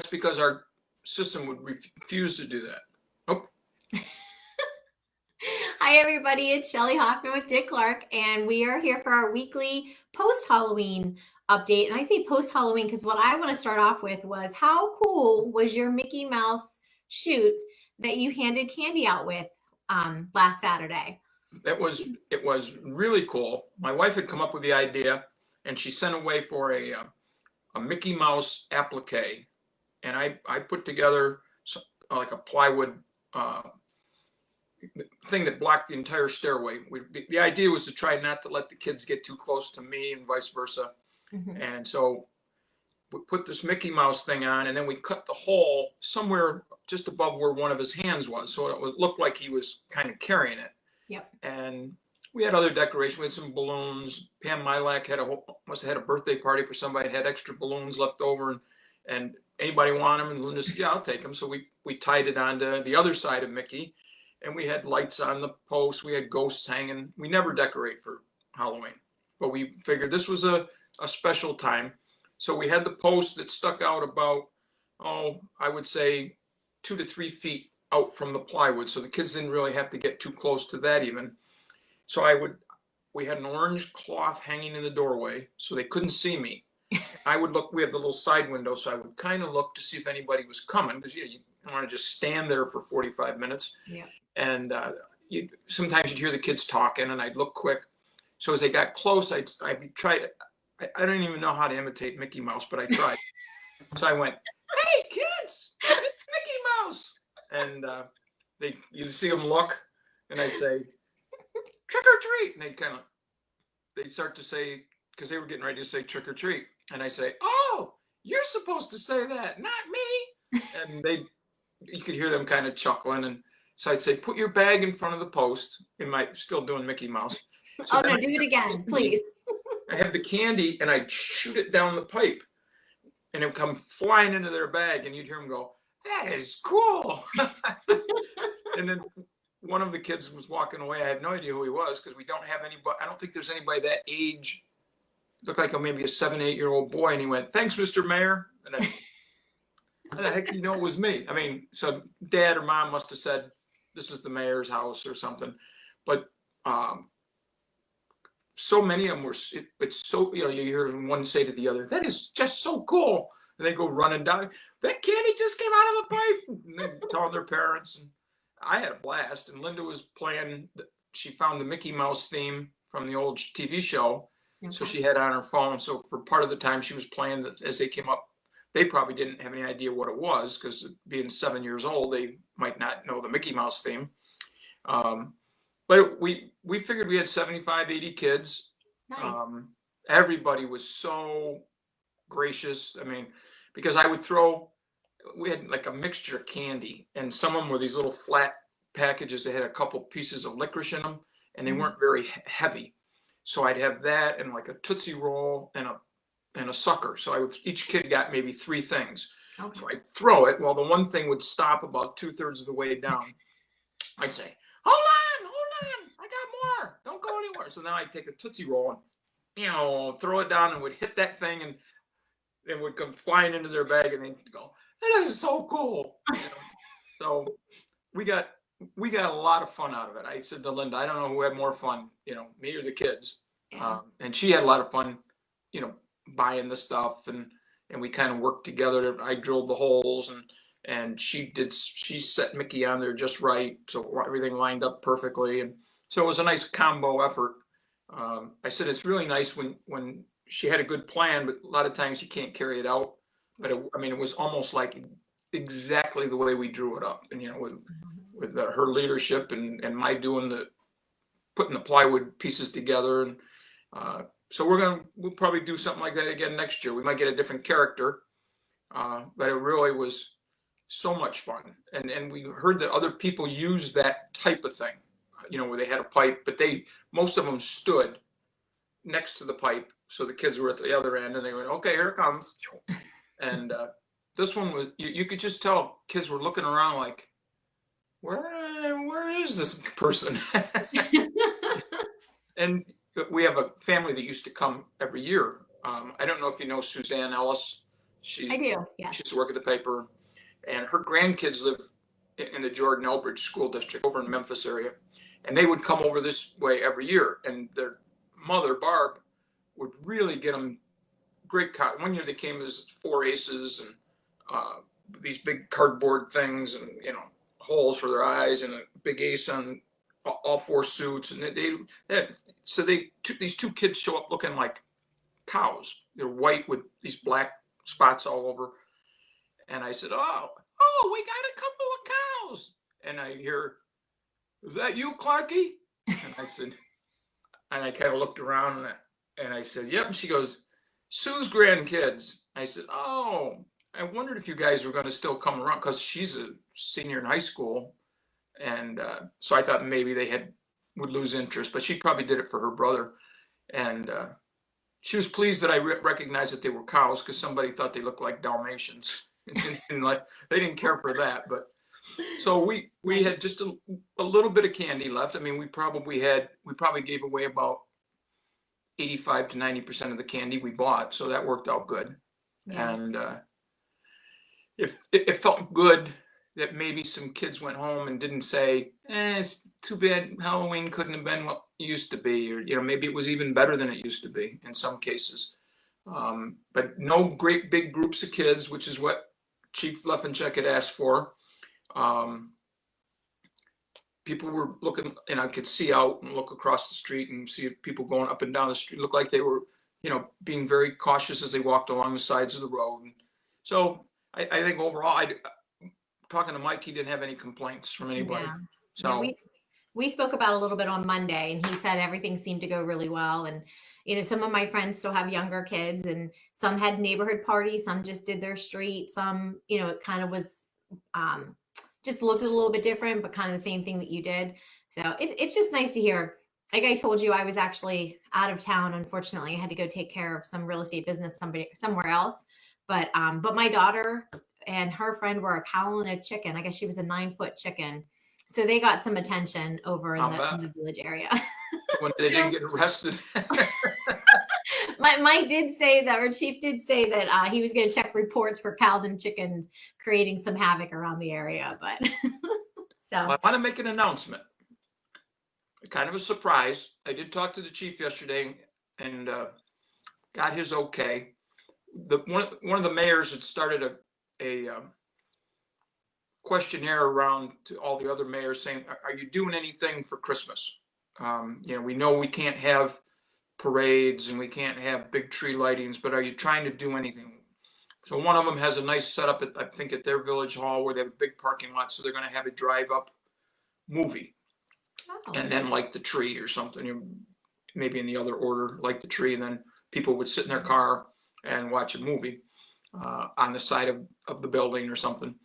that's because our system would refuse to do that. Oh, Hi, everybody. It's Shelly Hoffman with Dick Clarke, and we are here for our weekly post Halloween update. And I say post Halloween because what I want to start off with was how cool was your Mickey Mouse shoot that you handed candy out with last Saturday? it was really cool. My wife had come up with the idea, and she sent away for a Mickey Mouse applique, and I put together like a plywood thing that blocked the entire stairway. The idea was to try not to let the kids get too close to me and vice versa. Mm-hmm. And so we put this Mickey Mouse thing on, and then we cut the hole somewhere just above where one of his hands was. So it looked like he was kind of carrying it. Yep. And we had other decoration. We had some balloons. Pam Milak must have had a birthday party for somebody, had extra balloons left over, and anybody want them? And Linda said, yeah, I'll take them. So we tied it onto the other side of Mickey, and we had lights on the posts. We had ghosts hanging. We never decorate for Halloween, but we figured this was a special time. So we had the post that stuck out about, I would say 2 to 3 feet out from the plywood. So the kids didn't really have to get too close to that even. So we had an orange cloth hanging in the doorway so they couldn't see me. I would look, we have the little side window, so I would kind of look to see if anybody was coming, because you don't want to just stand there for 45 minutes. Yeah. And sometimes you'd hear the kids talking, and I'd look quick. So as they got close, I'd try to, I don't even know how to imitate Mickey Mouse, but I tried. So I went, hey, kids, it's Mickey Mouse. And you'd see them look, and I'd say, trick or treat. And they'd start to say, because they were getting ready to say trick or treat. And I say, oh, you're supposed to say that, not me. And you could hear them kind of chuckling. And so I'd say, put your bag in front of the post. Still doing Mickey Mouse. So no, do it again, please. I have the candy, and I'd shoot it down the pipe, and it would come flying into their bag, and you'd hear them go, that is cool. And then one of the kids was walking away. I had no idea who he was, because we don't have anybody. I don't think there's anybody that age. Looked like maybe a 7, 8-year-old boy, and he went, thanks, Mr. Mayor. And how the heck do you know it was me? I mean, so dad or mom must have said, this is the mayor's house or something. But so many of them were, it's so, you hear one say to the other, that is just so cool. And they go running down, that candy just came out of the pipe. And they tell their parents. And I had a blast. And Linda was playing, she found the Mickey Mouse theme from the old TV show. Okay. So she had it on her phone. So for part of the time she was playing that as they came up, they probably didn't have any idea what it was, because being 7 years old, they might not know the Mickey Mouse theme. But we figured we had 75, 80 kids. Nice. Everybody was so gracious. I mean, because we had like a mixture of candy, and some of them were these little flat packages that had a couple pieces of licorice in them, and they weren't very heavy. So I'd have that and like a Tootsie Roll and a sucker. So each kid got maybe 3 things. Okay. So I'd throw it. Well, the one thing would stop about 2/3 of the way down. I'd say, hold on, I got more. Don't go anywhere. So then I'd take a Tootsie Roll and, throw it down, and would hit that thing, and it would come flying into their bag, and they'd go, that is so cool. So we got a lot of fun out of it. I said to Linda, I don't know who had more fun, me or the kids. Yeah. And she had a lot of fun, buying the stuff, and we kind of worked together. I drilled the holes, and she set Mickey on there just right, so everything lined up perfectly. And so it was a nice combo effort. I said it's really nice when she had a good plan, but a lot of times you can't carry it out. But it was almost like exactly the way we drew it up, and with her leadership and my putting the plywood pieces together. And so we'll probably do something like that again next year. We might get a different character, but it really was so much fun. And we heard that other people use that type of thing, where they had a pipe, but most of them stood next to the pipe. So the kids were at the other end, and they went, okay, here it comes. And this one was, you could just tell kids were looking around like, where is this person? And we have a family that used to come every year. I don't know if you know Suzanne Ellis. I She do. Yes. used to work at the paper, and her grandkids live in the Jordan Elbridge School District over in the Memphis area, and they would come over this way every year. And their mother, Barb, would really get them great. One year they came as 4 aces and uh, these big cardboard things, and holes for their eyes, and a big ace on all 4 suits. And they took these 2 kids show up looking like cows. They're white with these black spots all over. And I said, oh, we got a couple of cows. And I hear, is that you, Clarky? And I said, and I kind of looked around and I said, yep. And she goes, Sue's grandkids. I said, oh, I wondered if you guys were going to still come around, because she's a senior in high school. And so I thought maybe they would lose interest, but she probably did it for her brother. And she was pleased that I recognized that they were cows, because somebody thought they looked like Dalmatians. And they didn't care for that. But so we had just a little bit of candy left. I mean, we probably gave away about 85 to 90% of the candy we bought, so that worked out good. Yeah. And it felt good that maybe some kids went home and didn't say, it's too bad Halloween couldn't have been what it used to be, or maybe it was even better than it used to be in some cases. But no great big groups of kids, which is what Chief Leffencheck had asked for. People were looking, and I could see out and look across the street and see people going up and down the street. Looked like they were, being very cautious as they walked along the sides of the road. And so I think overall, talking to Mike, he didn't have any complaints from anybody. Yeah. So yeah, we spoke about it a little bit on Monday, and he said everything seemed to go really well. And some of my friends still have younger kids, and some had neighborhood parties, some just did their street, some it kind of was just looked a little bit different, but kind of the same thing that you did. So it's just nice to hear. Like I told you, I was actually out of town. Unfortunately, I had to go take care of some real estate business somewhere else. But my daughter and her friend were a cow and a chicken. I guess she was a 9-foot chicken. So they got some attention over in the village area. When they didn't get arrested. Mike did say that, or Chief did say that he was going to check reports for cows and chickens creating some havoc around the area. But so I want to make an announcement. Kind of a surprise. I did talk to the chief yesterday and got his okay. One of the mayors had started a questionnaire around to all the other mayors saying, are you doing anything for Christmas? We know we can't have parades and we can't have big tree lightings, but are you trying to do anything? So one of them has a nice setup at their village hall where they have a big parking lot. So they're going to have a drive up movie. Oh. And then light the tree or something, maybe in the other order, light the tree. And then people would sit in their car and watch a movie on the side of the building or something.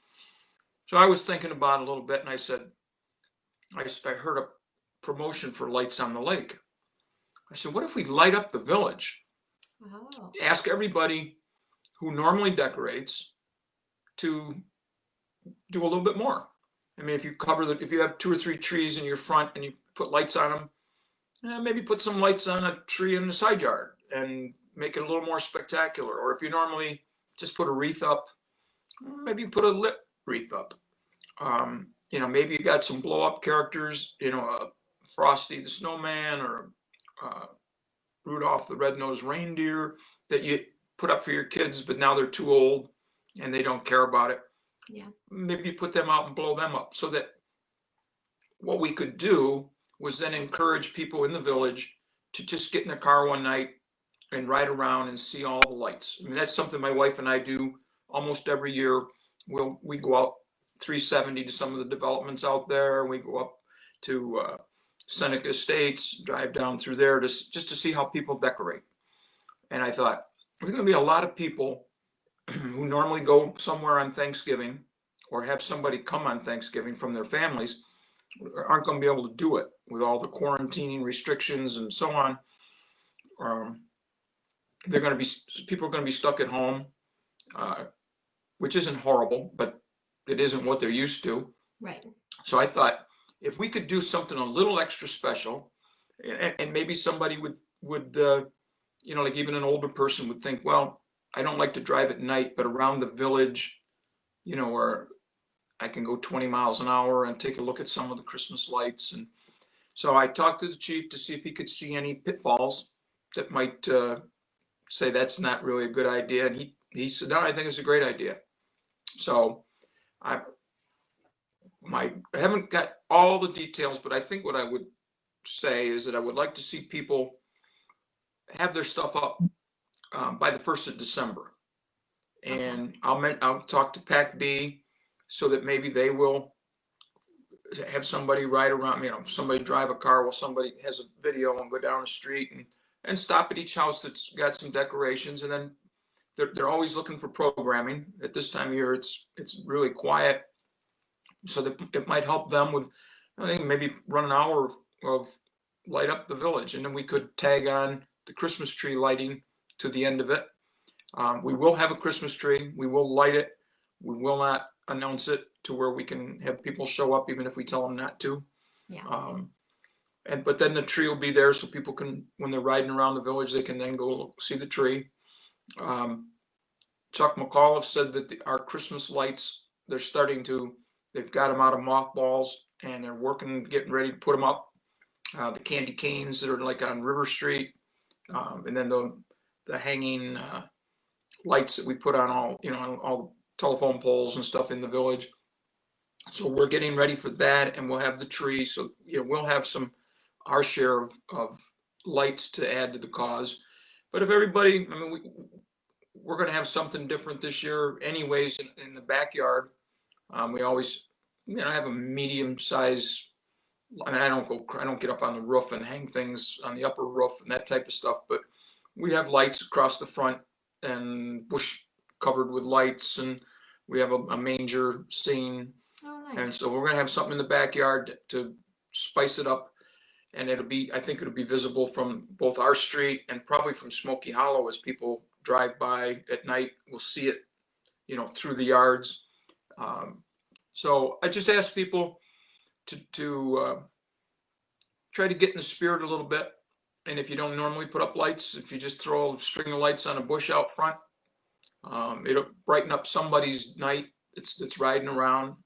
So I was thinking about it a little bit, and I said, I heard a promotion for lights on the lake. I said, what if we light up the village? Oh. Ask everybody who normally decorates to do a little bit more. I mean, if you have 2 or 3 trees in your front and you put lights on them, maybe put some lights on a tree in the side yard and make it a little more spectacular. Or if you normally just put a wreath up, maybe put a lit wreath up. Maybe you got some blow up characters, Frosty the Snowman or Rudolph the Red-Nosed Reindeer that you put up for your kids, but now they're too old and they don't care about it. Yeah. Maybe put them out and blow them up, so that what we could do was then encourage people in the village to just get in their car one night and ride around and see all the lights. I mean, that's something my wife and I do almost every year. We go out 370 to some of the developments out there. We go up to Seneca Estates, drive down through there just to see how people decorate. And I thought, there's going to be a lot of people who normally go somewhere on Thanksgiving or have somebody come on Thanksgiving from their families aren't going to be able to do it with all the quarantining restrictions and so on. People are going to be stuck at home, which isn't horrible, but it isn't what they're used to. Right. So I thought if we could do something a little extra special, and maybe somebody would like even an older person would think, well, I don't like to drive at night, but around the village, where I can go 20 miles an hour and take a look at some of the Christmas lights. And so I talked to the chief to see if he could see any pitfalls that might say that's not really a good idea. And he said, no, I think it's a great idea. So I haven't got all the details, but I think what I would say is that I would like to see people have their stuff up by the 1st of December. And I'll talk to Pac B so that maybe they will have somebody ride around, somebody drive a car while somebody has a video and go down the street and stop at each house that's got some decorations. And then they're always looking for programming. At this time of year, it's really quiet. So that it might help them with, I think, maybe run an hour of light up the village. And then we could tag on the Christmas tree lighting to the end of it. We will have a Christmas tree. We will light it. We will not announce it to where we can have people show up even if we tell them not to. Yeah. But then the tree will be there so people can, when they're riding around the village, they can then go see the tree. Chuck McAuliffe said that our Christmas lights, they've got them out of mothballs and they're working, getting ready to put them up. The candy canes that are like on River Street, and then the hanging lights that we put on all the telephone poles and stuff in the village. So we're getting ready for that, and we'll have the tree. So we'll have our share of lights to add to the cause. But if everybody, we're going to have something different this year, anyways. In the backyard, we always, have a medium size. I don't get up on the roof and hang things on the upper roof and that type of stuff. But we have lights across the front and bush covered with lights, and we have a manger scene. Oh, nice. And so we're going to have something in the backyard to spice it up. And I think it'll be visible from both our street and probably from Smoky Hollow as people drive by at night. We'll see it, through the yards. So I just ask people to try to get in the spirit a little bit. And if you don't normally put up lights, if you just throw a string of lights on a bush out front, it'll brighten up somebody's night. It's riding around.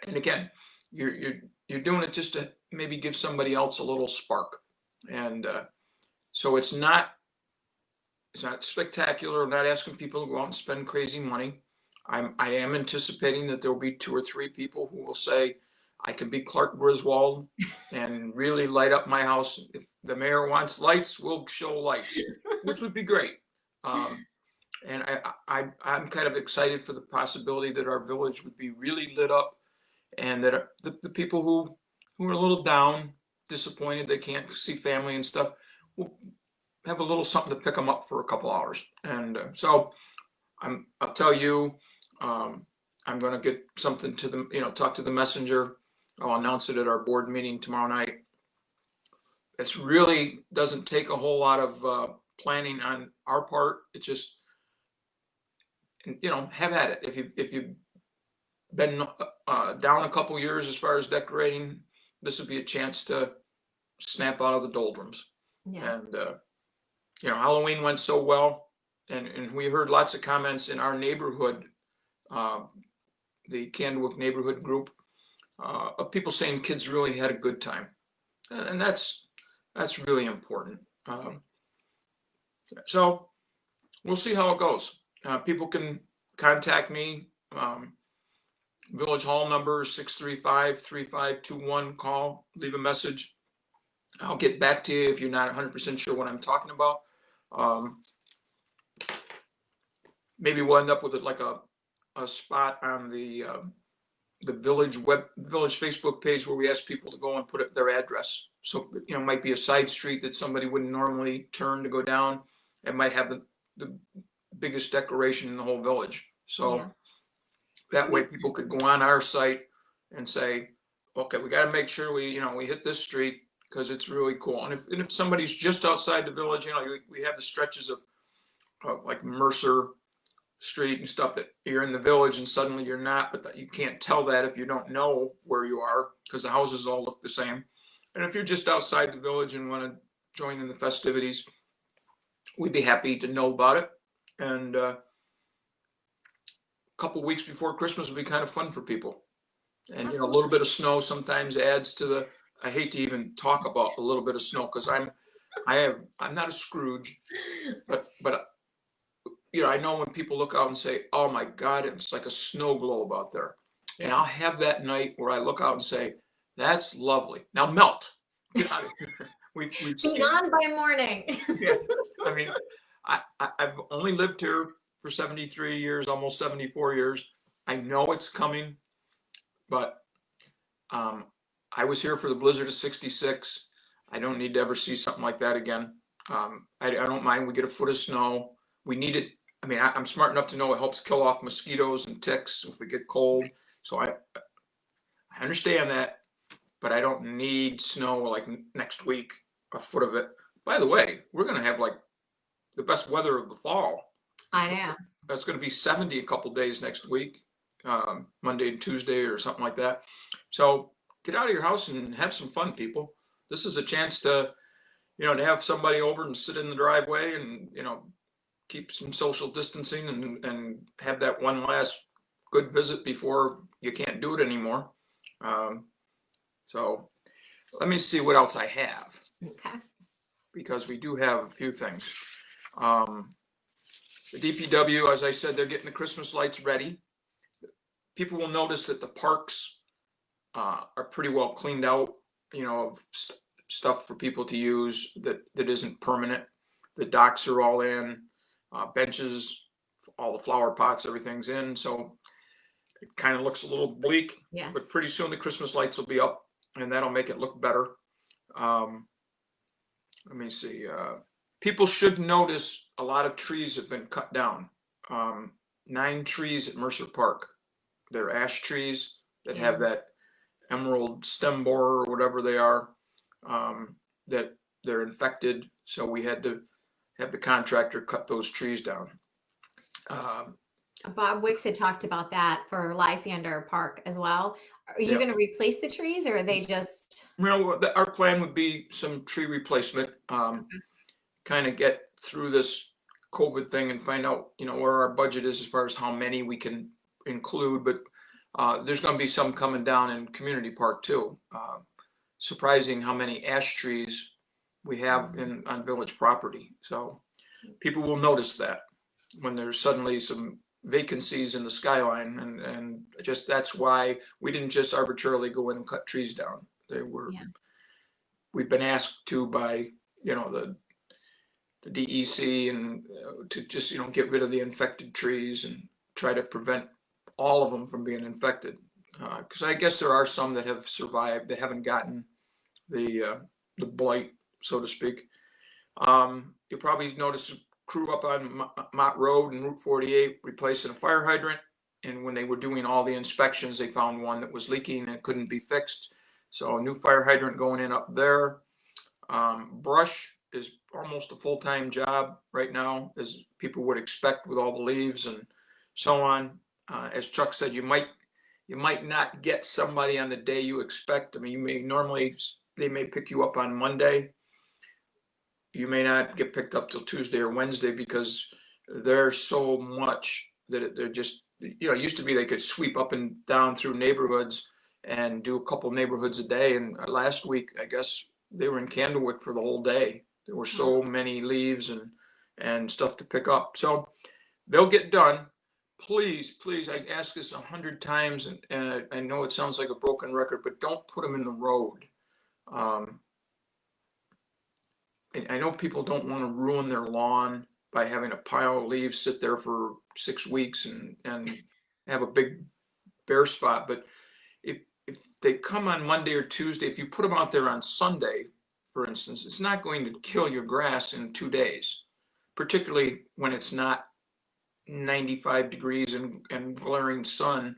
And again, you're doing it just to maybe give somebody else a little spark. And so it's not spectacular. I'm not asking people to go out and spend crazy money. I am anticipating that there will be 2 or 3 people who will say, I can be Clark Griswold and really light up my house. If the mayor wants lights, we'll show lights, which would be great. And I'm kind of excited for the possibility that our village would be really lit up, and that the people who are a little down, disappointed they can't see family and stuff, will have a little something to pick them up for a couple hours. And so I'll tell you, I'm going to get something to them, talk to the messenger. I'll announce it at our board meeting tomorrow night. It really doesn't take a whole lot of planning on our part. It just, have at it. If you've been down a couple years as far as decorating, this would be a chance to snap out of the doldrums. Yeah. And Halloween went so well, and we heard lots of comments in our neighborhood, the Candlewick neighborhood group, of people saying kids really had a good time, and that's really important. So we'll see how it goes. People can contact me. Village Hall number 635-3521. Call, leave a message. I'll get back to you if you're not 100% sure what I'm talking about. Maybe we'll end up with like a spot on the village Facebook page where we ask people to go and put their address. So it might be a side street that somebody wouldn't normally turn to go down. It might have the biggest decoration in the whole village. So that way people could go on our site and say, okay, we got to make sure we hit this street because it's really cool. And if somebody's just outside the village, we have the stretches of like Mercer Street and stuff that you're in the village and suddenly you're not, but you can't tell that if you don't know where you are because the houses all look the same. And if you're just outside the village and want to join in the festivities, we'd be happy to know about it. And a couple weeks before Christmas will be kind of fun for people. And, you know, a little bit of snow sometimes adds to the, I hate to even talk about a little bit of snow because I'm not a Scrooge, but you know, I know when people look out and say, "Oh my God, it's like a snow globe out there," and I'll have that night where I look out and say, "That's lovely." Now melt. Get out of here. We've Be seen, gone by morning. yeah. I mean, I've only lived here for 73 years, almost 74 years. I know it's coming, but I was here for the blizzard of '66. I don't need to ever see something like that again. I don't mind. We get a foot of snow. We need it. I mean, I'm smart enough to know it helps kill off mosquitoes and ticks if we get cold. So I understand that, but I don't need snow like next week, a foot of it. By the way, we're going to have like the best weather of the fall. I know. It's going to be 70 a couple days next week, Monday and Tuesday or something like that. So get out of your house and have some fun, people. This is a chance to, you know, to have somebody over and sit in the driveway and, you know, keep some social distancing and have that one last good visit before you can't do it anymore. So let me see what else I have. Okay. Because we do have a few things. The DPW, as I said, they're getting the Christmas lights ready. People will notice that the parks are pretty well cleaned out, you know, of stuff for people to use that isn't permanent. The docks are all in, benches, all the flower pots, everything's in. So it kind of looks a little bleak, Yes. but pretty soon the Christmas lights will be up and that'll make it look better. Let me see. People should notice a lot of trees have been cut down. 9 trees at Mercer Park. They're ash trees that have that emerald stem borer or whatever they are, that they're infected. So we had to have the contractor cut those trees down. Bob Wicks had talked about that for Lysander Park as well. Are you going to replace the trees, or are they just? You know, our plan would be some tree replacement, kind of get through this COVID thing and find out, you know, where our budget is as far as how many we can include. But there's going to be some coming down in Community Park too. Surprising how many ash trees we have on village property. So people will notice that when there's suddenly some vacancies in the skyline, and just that's why we didn't just arbitrarily go in and cut trees down. They were, we've been asked to by, you know, the DEC and to just, you know, get rid of the infected trees and try to prevent all of them from being infected. Because I guess there are some that have survived that haven't gotten the blight, so to speak. You'll probably notice a crew up on Mott Road and Route 48 replacing a fire hydrant. And when they were doing all the inspections, they found one that was leaking and couldn't be fixed. So a new fire hydrant going in up there. Brush is almost a full-time job right now, as people would expect with all the leaves and so on. As Chuck said, you might not get somebody on the day you expect. I mean, they may pick you up on Monday. You may not get picked up till Tuesday or Wednesday because there's so much that they're just, you know, it used to be they could sweep up and down through neighborhoods and do a couple neighborhoods a day. And last week, I guess they were in Candlewick for the whole day. There were so many leaves and stuff to pick up. So they'll get done. Please, I ask this 100 times, and I know it sounds like a broken record, but don't put them in the road. I know people don't want to ruin their lawn by having a pile of leaves sit there for 6 weeks and have a big bare spot. But if they come on Monday or Tuesday, if you put them out there on Sunday, for instance, it's not going to kill your grass in 2 days, particularly when it's not 95 degrees and glaring sun.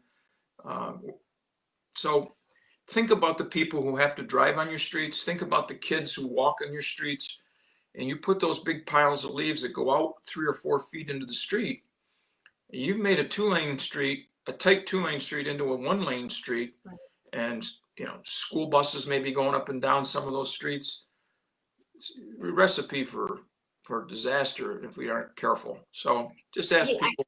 So think about the people who have to drive on your streets. Think about the kids who walk on your streets. And you put those big piles of leaves that go out 3 or 4 feet into the street. You've made a 2-lane street, a tight 2-lane street into a 1-lane street. Right. And, you know, school buses may be going up and down some of those streets. It's a recipe for for disaster if we aren't careful. So just ask Hey, people.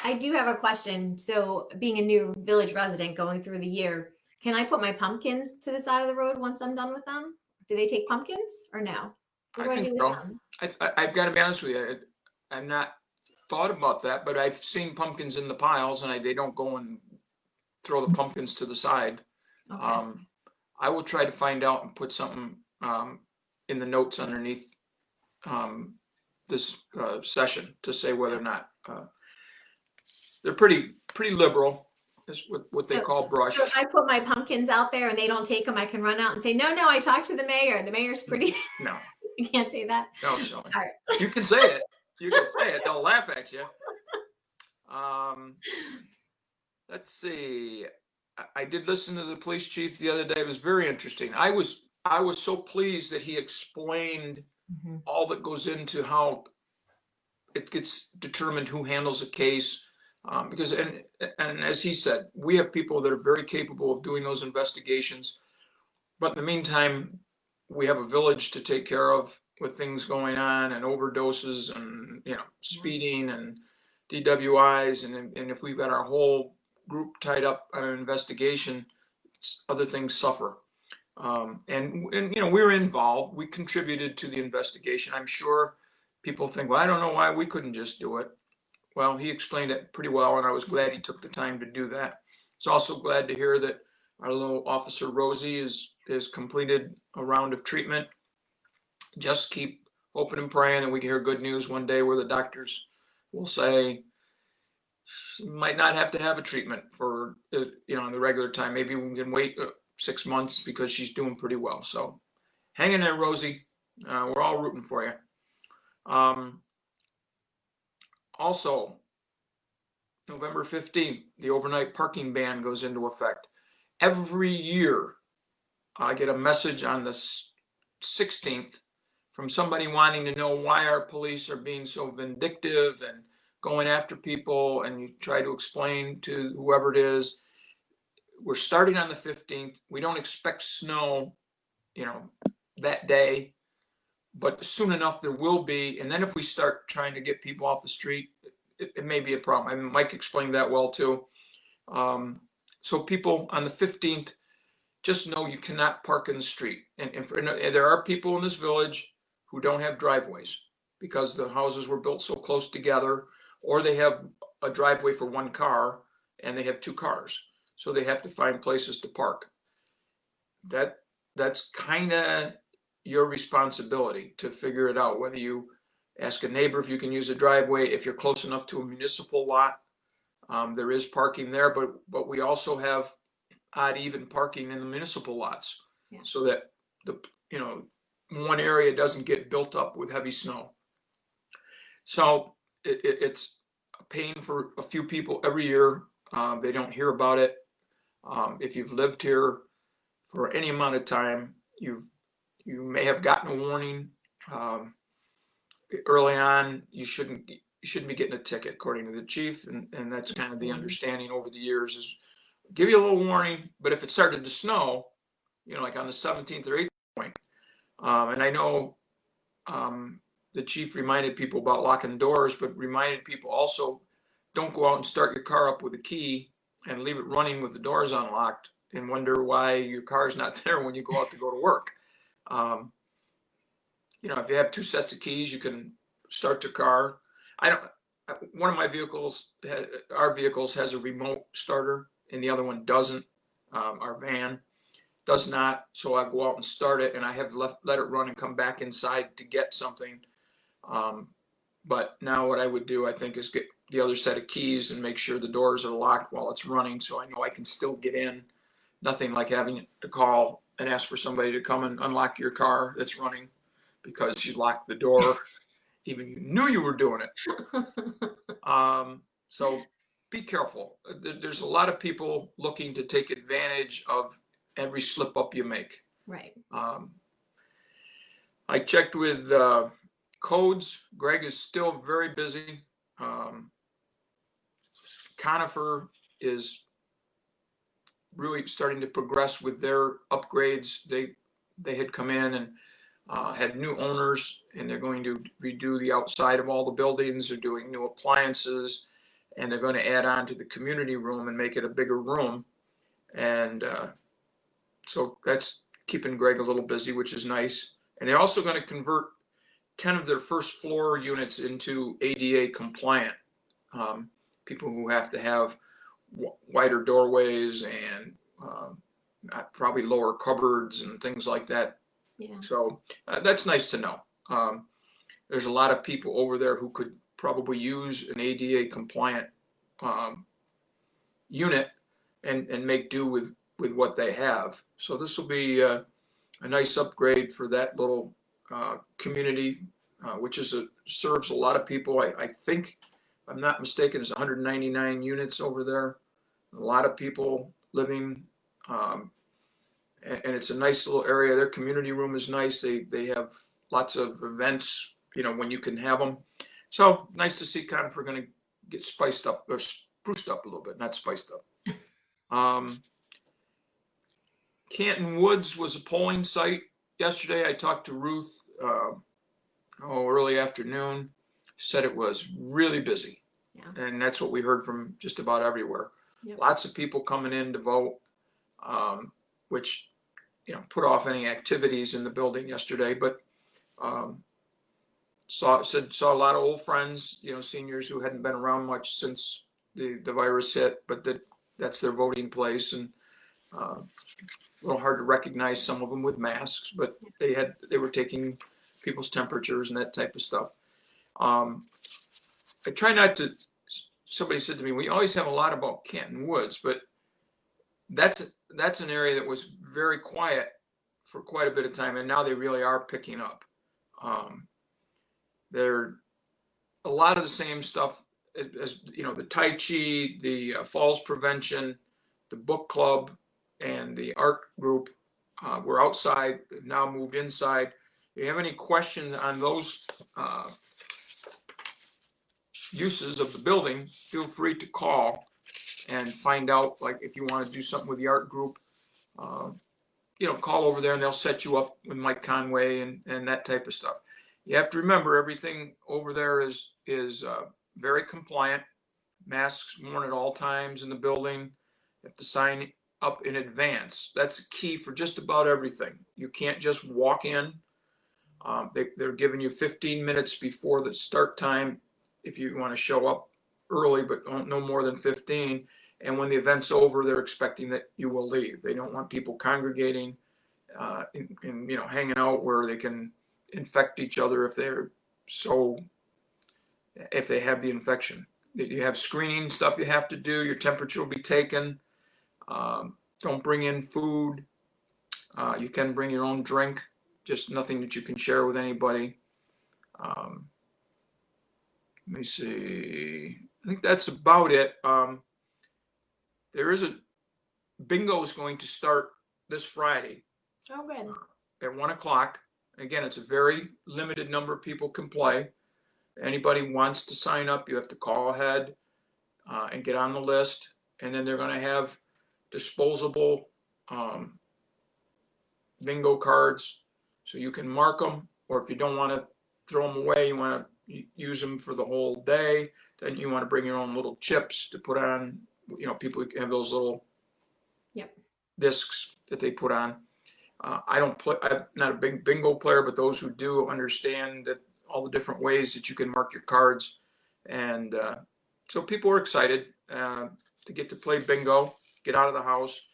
I do have a question. So, being a new village resident going through the year, can I put my pumpkins to the side of the road once I'm done with them? Do they take pumpkins or no? What I do I think do with so. them? I've got to be honest with you. I've not thought about that, but I've seen pumpkins in the piles, and they don't go and throw the pumpkins to the side. Okay. I will try to find out and put something in the notes underneath this session to say whether or not they're pretty liberal. Is what they call brush. So if I put my pumpkins out there and they don't take them, I can run out and say, no, I talked to the mayor. The mayor's pretty. No. You can't say that. No, Shelley. All right. You can say it. You can say it. They'll laugh at you. Let's see. I did listen to the police chief the other day. It was very interesting. I was so pleased that he explained all that goes into how it gets determined who handles a case. Because and as he said, we have people that are very capable of doing those investigations. But in the meantime, we have a village to take care of with things going on and overdoses and speeding and DWIs, and if we've got our whole group tied up on an investigation, other things suffer. And we're involved. We contributed to the investigation. I'm sure people think, well, I don't know why we couldn't just do it. Well, he explained it pretty well, and I was glad he took the time to do that. I was also glad to hear that our little officer Rosie is completed a round of treatment. Just keep hoping and praying that we can hear good news one day where the doctors will say she might not have to have a treatment for in the regular time. Maybe we can wait 6 months because she's doing pretty well. So hang in there, Rosie. We're all rooting for you. Also, November 15th, the overnight parking ban goes into effect. Every year, I get a message on the 16th from somebody wanting to know why our police are being so vindictive and going after people, and you try to explain to whoever it is. We're starting on the 15th. We don't expect snow, that day, but soon enough there will be. And then if we start trying to get people off the street, it may be a problem. And Mike explained that well too. So people on the 15th, just know you cannot park in the street. And there are people in this village who don't have driveways because the houses were built so close together, or they have a driveway for one car and they have two cars. So they have to find places to park. That's kind of your responsibility to figure it out, whether you ask a neighbor if you can use a driveway. If you're close enough to a municipal lot, there is parking there, but we also have odd even parking in the municipal lots, so that one area doesn't get built up with heavy snow. So it's a pain for a few people every year. They don't hear about it. If you've lived here for any amount of time, you may have gotten a warning early on. You shouldn't be getting a ticket, according to the chief, and that's kind of the understanding over the years is give you a little warning. But if it started to snow, like on the 17th or 18th point, and I know the chief reminded people about locking doors, but reminded people also don't go out and start your car up with a key and leave it running with the doors unlocked and wonder why your car's not there when you go out to go to work. If you have two sets of keys, you can start your car. One of my vehicles, our vehicles, has a remote starter and the other one doesn't. Our van does not. So I go out and start it, and I have let it run and come back inside to get something. But now what I would do, I think, is get the other set of keys and make sure the doors are locked while it's running, so I know I can still get in. Nothing like having to call and ask for somebody to come and unlock your car that's running because you locked the door, even you knew you were doing it. So be careful. There's a lot of people looking to take advantage of every slip up you make. Right. I checked with codes. Greg is still very busy. Conifer is really starting to progress with their upgrades. They had come in and had new owners, and they're going to redo the outside of all the buildings. They're doing new appliances, and they're going to add on to the community room and make it a bigger room. And so that's keeping Greg a little busy, which is nice. And they're also going to convert 10 of their first floor units into ADA compliant. People who have to have wider doorways and probably lower cupboards and things like that. Yeah. So that's nice to know. There's a lot of people over there who could probably use an ADA compliant unit and make do with what they have. So this will be a nice upgrade for that little community, which serves a lot of people. I think, if I'm not mistaken, there's 199 units over there. A lot of people living, and it's a nice little area. Their community room is nice. They have lots of events, when you can have them. So nice to see kind of we're going to get spiced up or spruced up a little bit, not spiced up. Canton Woods was a polling site yesterday. I talked to Ruth early afternoon. Said it was really busy. Yeah. And that's what we heard from just about everywhere. Yep. Lots of people coming in to vote, which put off any activities in the building yesterday. But saw a lot of old friends, seniors who hadn't been around much since the virus hit, but that's their voting place. And a little hard to recognize some of them with masks, but they were taking people's temperatures and that type of stuff. I try not to. Somebody said to me, we always have a lot about Canton Woods, but that's an area that was very quiet for quite a bit of time, and now they really are picking up. They're a lot of the same stuff as the Tai Chi, the falls prevention, the book club, and the art group. We're outside, now moved inside. If you have any questions on those uses of the building, feel free to call and find out, like if you want to do something with the art group, call over there and they'll set you up with Mike Conway and that type of stuff. You have to remember everything over there is very compliant. Masks worn at all times in the building. You have to sign up in advance. That's key for just about everything. You can't just walk in. They're giving you 15 minutes before the start time if you want to show up early, but no more than 15. And when the event's over, they're expecting that you will leave. They don't want people congregating and hanging out where they can infect each other if they have the infection. You have screening stuff you have to do. Your temperature will be taken. Don't bring in food. You can bring your own drink, just nothing that you can share with anybody. Let me see. I think that's about it. There is bingo is going to start this Friday. Oh, good. At 1:00. Again, it's a very limited number of people can play. Anybody wants to sign up, you have to call ahead and get on the list. And then they're going to have disposable bingo cards, so you can mark them. Or if you don't want to throw them away, you want to use them for the whole day. Then you want to bring your own little chips to put on. People have those little discs that they put on. I don't play. I'm not a big bingo player, but those who do understand that all the different ways that you can mark your cards, and so people are excited to get to play bingo, get out of the house.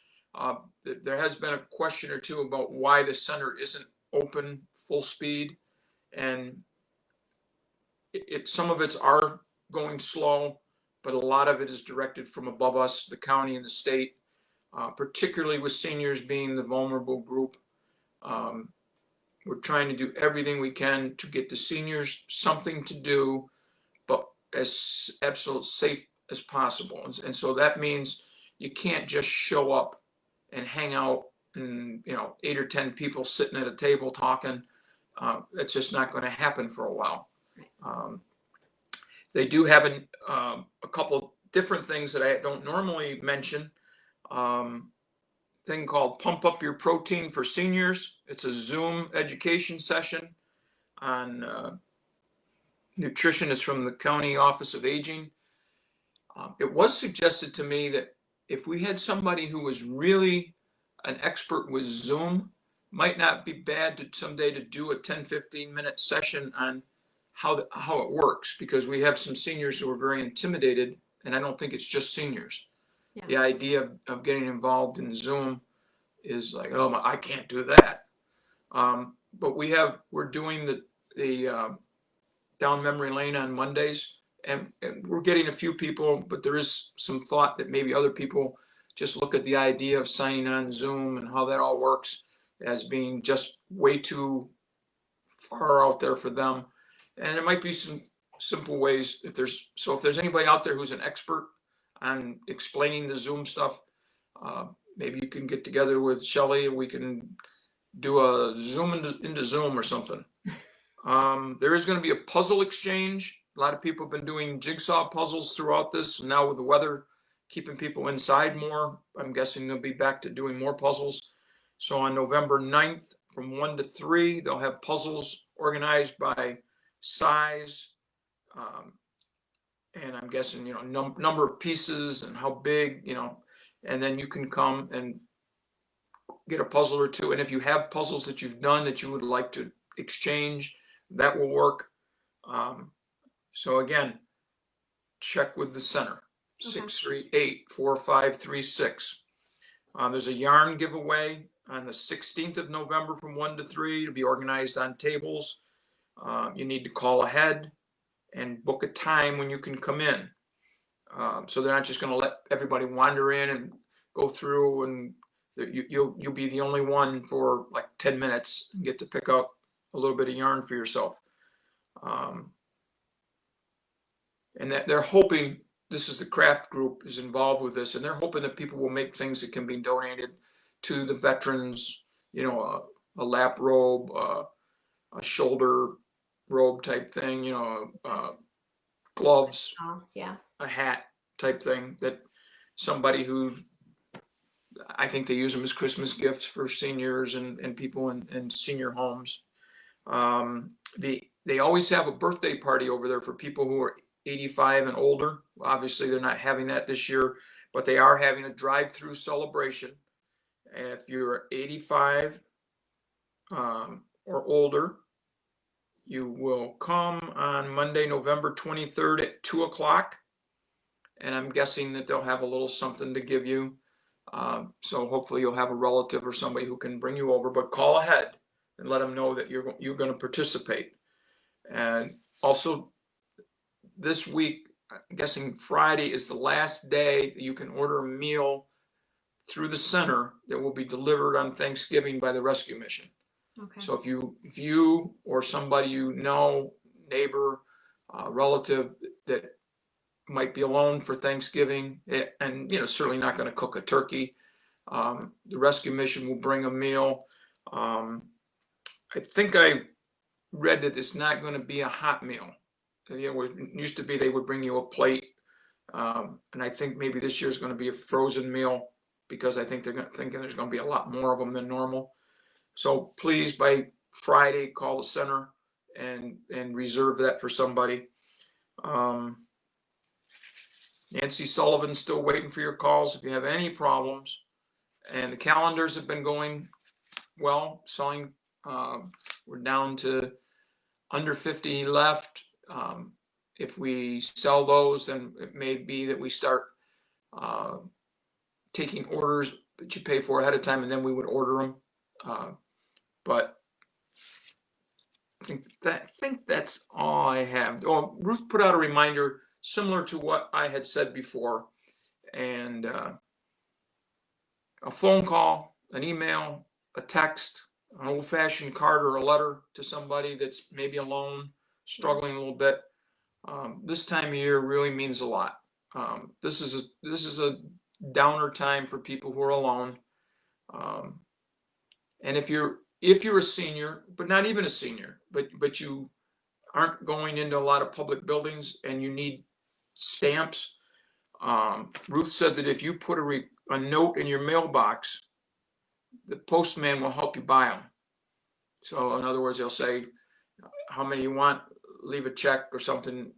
There has been a question or two about why the center isn't open full speed, and some of it's are going slow, but a lot of it is directed from above us, the county and the state. Particularly with seniors being the vulnerable group. We're trying to do everything we can to get the seniors something to do, but as absolutely safe as possible. And so that means you can't just show up and hang out and, 8 or 10 people sitting at a table talking. That's just not going to happen for a while. They do have a couple of different things that I don't normally mention. thing called Pump Up Your Protein for Seniors. It's a Zoom education session on nutrition. Is from the County Office of Aging. It was suggested to me that if we had somebody who was really an expert with Zoom, might not be bad to someday to do a 10-15 minute session on how it works, because we have some seniors who are very intimidated, and I don't think it's just seniors. Yeah. The idea of getting involved in Zoom is like, oh, I can't do that. But we're doing the down memory lane on Mondays, and we're getting a few people, but there is some thought that maybe other people just look at the idea of signing on Zoom and how that all works as being just way too far out there for them. And it might be some simple ways if there's anybody out there who's an expert on explaining the Zoom stuff, maybe you can get together with Shelly and we can do a Zoom into Zoom or something. There is going to be a puzzle exchange. A lot of people have been doing jigsaw puzzles throughout this. Now with the weather keeping people inside more, I'm guessing they'll be back to doing more puzzles. So on November 9th from 1 to 3, they'll have puzzles organized by size. And I'm guessing, number of pieces and how big, and then you can come and get a puzzle or two. And if you have puzzles that you've done that you would like to exchange, that will work. So again, check with the center, 638-4536. There's a yarn giveaway on the 16th of November from 1 to 3 to be organized on tables. You need to call ahead and book a time when you can come in. So they're not just going to let everybody wander in and go through, and you'll be the only one for like 10 minutes and get to pick up a little bit of yarn for yourself. And that they're hoping, this is the craft group is involved with this, and they're hoping that people will make things that can be donated to the veterans, a lap robe, a shoulder robe type thing, gloves, a hat type thing, that somebody who, I think they use them as Christmas gifts for seniors and people in senior homes. They always have a birthday party over there for people who are 85 and older. Obviously, they're not having that this year, but they are having a drive-through celebration. If you're 85 or older, you will come on Monday, November 23rd at 2 o'clock. And I'm guessing that they'll have a little something to give you. So hopefully you'll have a relative or somebody who can bring you over, but call ahead and let them know that you're going to participate. And also this week, I'm guessing Friday is the last day that you can order a meal through the center that will be delivered on Thanksgiving by the rescue mission. Okay. So if you or somebody neighbor, relative that might be alone for Thanksgiving, and certainly not going to cook a turkey, the rescue mission will bring a meal. I think I read that it's not going to be a hot meal. It used to be they would bring you a plate, and I think maybe this year is going to be a frozen meal, because I think they're thinking there's going to be a lot more of them than normal. So please, by Friday, call the center and reserve that for somebody. Nancy Sullivan's still waiting for your calls if you have any problems. And the calendars have been going well. Selling, we're down to under 50 left. If we sell those, then it may be that we start taking orders that you pay for ahead of time, and then we would order them. But I think that's all I have. Oh, Ruth put out a reminder similar to what I had said before, and a phone call, an email, a text, an old-fashioned card or a letter to somebody that's maybe alone, struggling a little bit. This time of year really means a lot. This is a downer time for people who are alone. And if you're a senior, but not even a senior, but you aren't going into a lot of public buildings and you need stamps, Ruth said that if you put a note in your mailbox the postman will help you buy them. So in other words, they'll say, how many you want, leave a check or something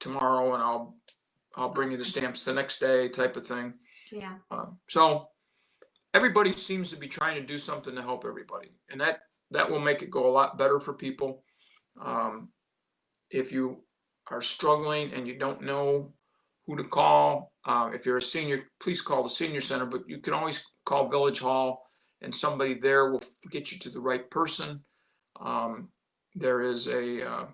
tomorrow, and I'll bring you the stamps the next day, type of thing. Yeah. So everybody seems to be trying to do something to help everybody, and that will make it go a lot better for people. If you are struggling and you don't know who to call, if you're a senior, please call the senior center, but you can always call Village Hall, and somebody there will get you to the right person. There is the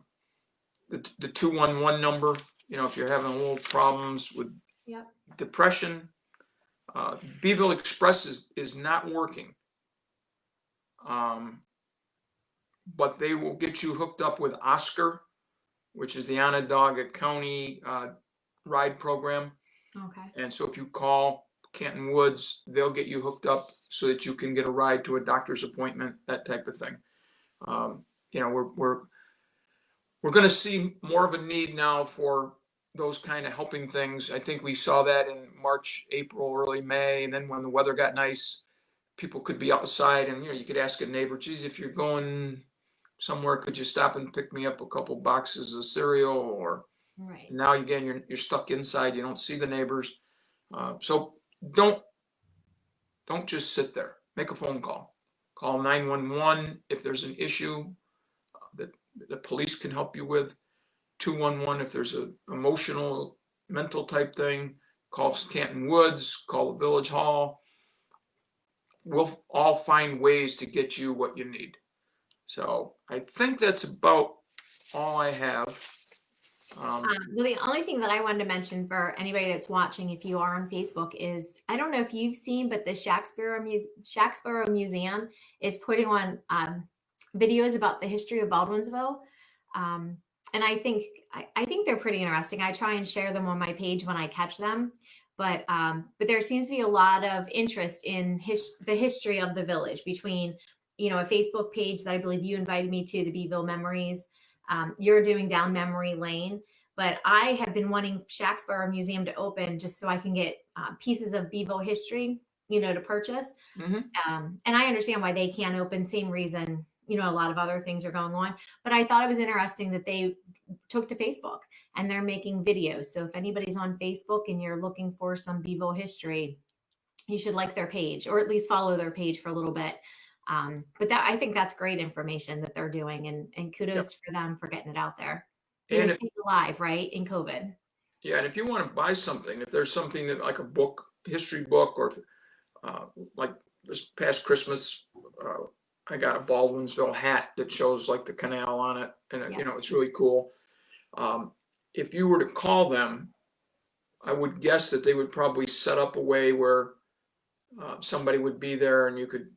211 number, if you're having a little problems with depression. Beeville Express is not working. But they will get you hooked up with Oscar, which is the Onondaga County ride program. Okay. And so if you call Canton Woods, they'll get you hooked up so that you can get a ride to a doctor's appointment, that type of thing. We're going to see more of a need now for those kind of helping things. I think we saw that in March, April, early May, and then when the weather got nice, people could be outside, and you could ask a neighbor, geez, if you're going somewhere, could you stop and pick me up a couple boxes of cereal? Or right. Now again, you're stuck inside, you don't see the neighbors. So don't just sit there. Make a phone call. Call 911 if there's an issue that the police can help you with. 211 if there's an emotional, mental type thing. Call Canton Woods. Call the Village Hall. We'll all find ways to get you what you need. So I think that's about all I have. Well, the only thing that I wanted to mention for anybody that's watching, if you are on Facebook, is I don't know if you've seen, but the Shacksboro Museum is putting on videos about the history of Baldwinsville, and I think they're pretty interesting. I try and share them on my page when I catch them, but there seems to be a lot of interest in the history of the village between a Facebook page that I believe you invited me to, the Beeville Memories. You're doing down memory lane, but I have been wanting Shacksboro Museum to open just so I can get pieces of Beeville history, to purchase. Mm-hmm. And I understand why they can't open. Same reason, a lot of other things are going on. But I thought it was interesting that they took to Facebook and they're making videos. So if anybody's on Facebook and you're looking for some Beeville history, you should like their page or at least follow their page for a little bit. But I think that's great information that they're doing, and kudos for them for getting it out there. Staying alive, right, in COVID. Yeah, and if you want to buy something, if there's something that like a book, history book, or like this past Christmas, I got a Baldwinsville hat that shows like the canal on it, and it's really cool. If you were to call them, I would guess that they would probably set up a way where somebody would be there, and you could,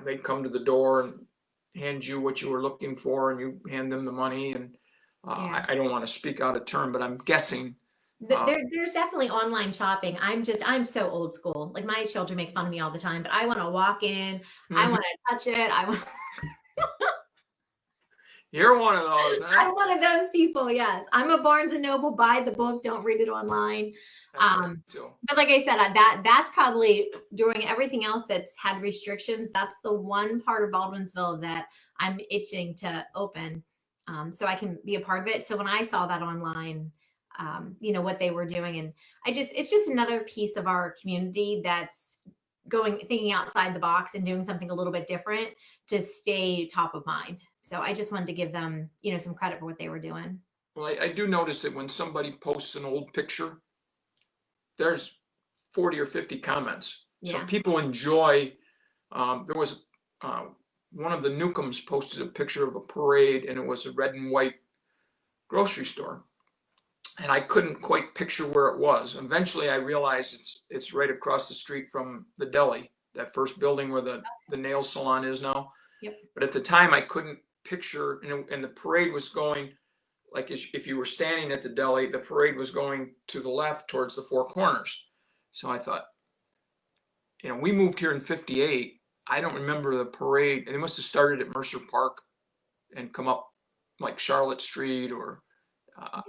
they'd come to the door and hand you what you were looking for, and you hand them the money. And I don't want to speak out of turn, but I'm guessing there's definitely online shopping. I'm so old school. Like my children make fun of me all the time, but I want to walk in. Mm-hmm. I want to touch it. You're one of those, huh? I'm one of those people, yes. I'm a Barnes & Noble, buy the book, don't read it online. But like I said, that's probably, during everything else that's had restrictions, that's the one part of Baldwinsville that I'm itching to open, so I can be a part of it. So when I saw that online, what they were doing, and it's just another piece of our community that's thinking outside the box and doing something a little bit different to stay top of mind. So I just wanted to give them, some credit for what they were doing. Well, I do notice that when somebody posts an old picture, there's 40 or 50 comments. So people enjoy. There was one of the Newcombs posted a picture of a parade, and it was a red and white grocery store. And I couldn't quite picture where it was. Eventually, I realized it's right across the street from the deli, that first building where the nail salon is now. Yep. But at the time, I couldn't picture, and the parade was going, like if you were standing at the deli, the parade was going to the left towards the Four Corners. So I thought, we moved here in 58. I don't remember the parade. And it must have started at Mercer Park and come up like Charlotte Street or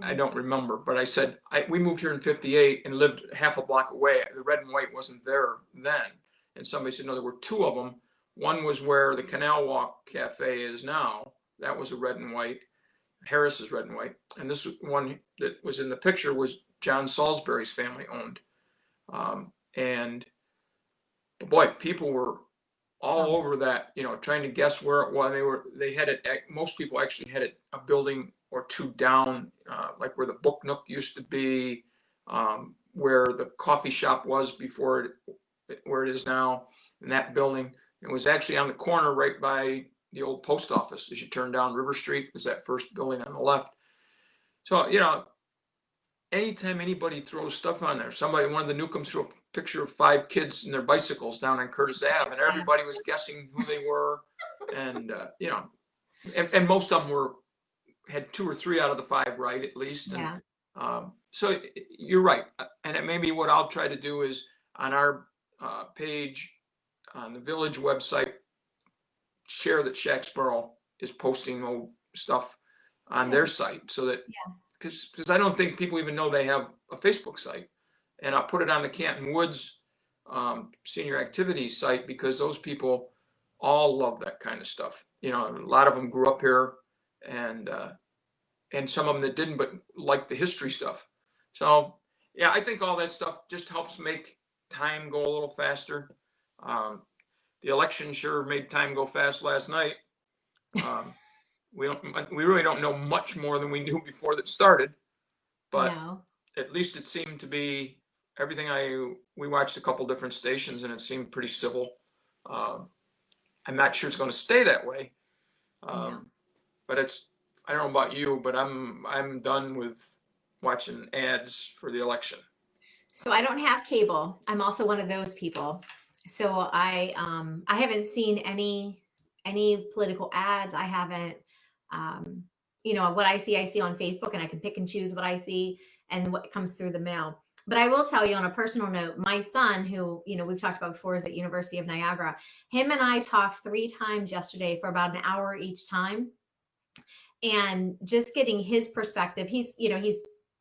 I don't remember. But I said, we moved here in 58 and lived half a block away. The red and white wasn't there then. And somebody said, no, there were two of them. One was where the Canal Walk Cafe is now. That was a red and white. Harris is red and white. And this one that was in the picture was John Salisbury's family owned. And boy, people were all over that, trying to guess where it was. They had it. Most people actually had it a building or two down, like where the Book Nook used to be, where the coffee shop was before where it is now, in that building. It was actually on the corner right by the old post office. As you turn down River Street, is that first building on the left. So, anytime anybody throws stuff on there, one of the Newcombs threw a picture of 5 kids and their bicycles down on Curtis Ave, and everybody was guessing who they were. And, and most of them had 2 or 3 out of the 5 right, at least. And, so you're right. And it maybe what I'll try to do is on our page on the village website, share that Shacksboro is posting old stuff on their site, so that because I don't think people even know they have a Facebook site. And I'll put it on the Canton Woods senior activities site, because those people all love that kind of stuff. A lot of them grew up here, and some of them that didn't, but like the history stuff. So yeah, I think all that stuff just helps make time go a little faster. The election sure made time go fast last night. We really don't know much more than we knew before that started, but at least it seemed to be everything. We watched a couple different stations, and it seemed pretty civil. I'm not sure it's going to stay that way, but I don't know about you, but I'm done with watching ads for the election. So I don't have cable. I'm also one of those people. So I haven't seen any political ads. I haven't, what I see on Facebook, and I can pick and choose what I see and what comes through the mail. But I will tell you on a personal note, my son, who, we've talked about before, is at University of Niagara. Him and I talked 3 times yesterday for about an hour each time. And just getting his perspective, he's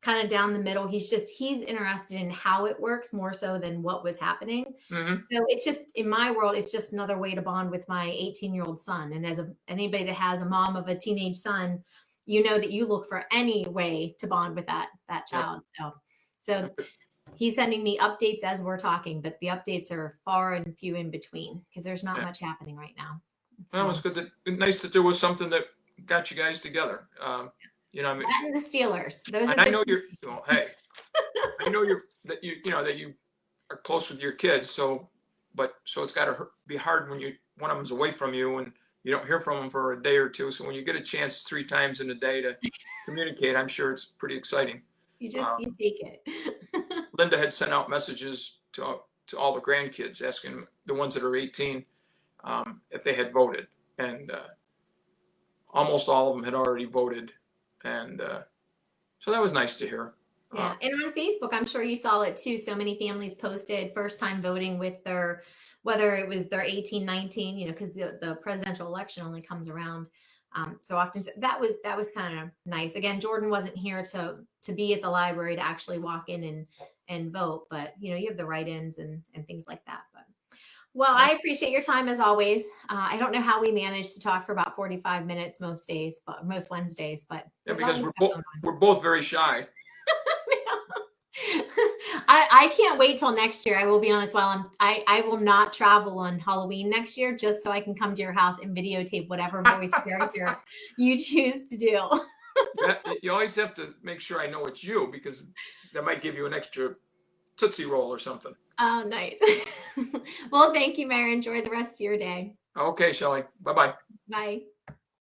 kind of down the middle. He's interested in how it works more so than what was happening. Mm-hmm. So it's just, in my world, it's just another way to bond with my 18-year-old son. And as anybody that has a mom of a teenage son, that you look for any way to bond with that child. So he's sending me updates as we're talking, but the updates are far and few in between, because there's not much happening right now. So, well, it's good. Nice that there was something that got you guys together. That and the Steelers. Those. And I know you're. Well, hey, I know that you are close with your kids. So it's got to be hard when one of them's away from you and you don't hear from them for a day or two. So when you get a chance 3 times in a day to communicate, I'm sure it's pretty exciting. You take it. Linda had sent out messages to all the grandkids, asking the ones that are 18 if they had voted, and almost all of them had already voted. And so that was nice to hear. Yeah. And on Facebook, I'm sure you saw it too. So many families posted first time voting with whether it was their 18, 19, because the presidential election only comes around so often. So that was kind of nice. Again, Jordan wasn't here to be at the library to actually walk in and vote, but you have the write-ins and things like that. But well, I appreciate your time as always. I don't know how we managed to talk for about 45 minutes most Wednesdays, but because we're both very shy. I can't wait till next year. I will be honest. I will not travel on Halloween next year, just so I can come to your house and videotape whatever voice character you choose to do. You always have to make sure I know it's you, because that might give you an extra Tootsie Roll or something. Oh, nice. Well, thank you, Mayor. Enjoy the rest of your day. Okay, Shelley. Bye-bye. Bye.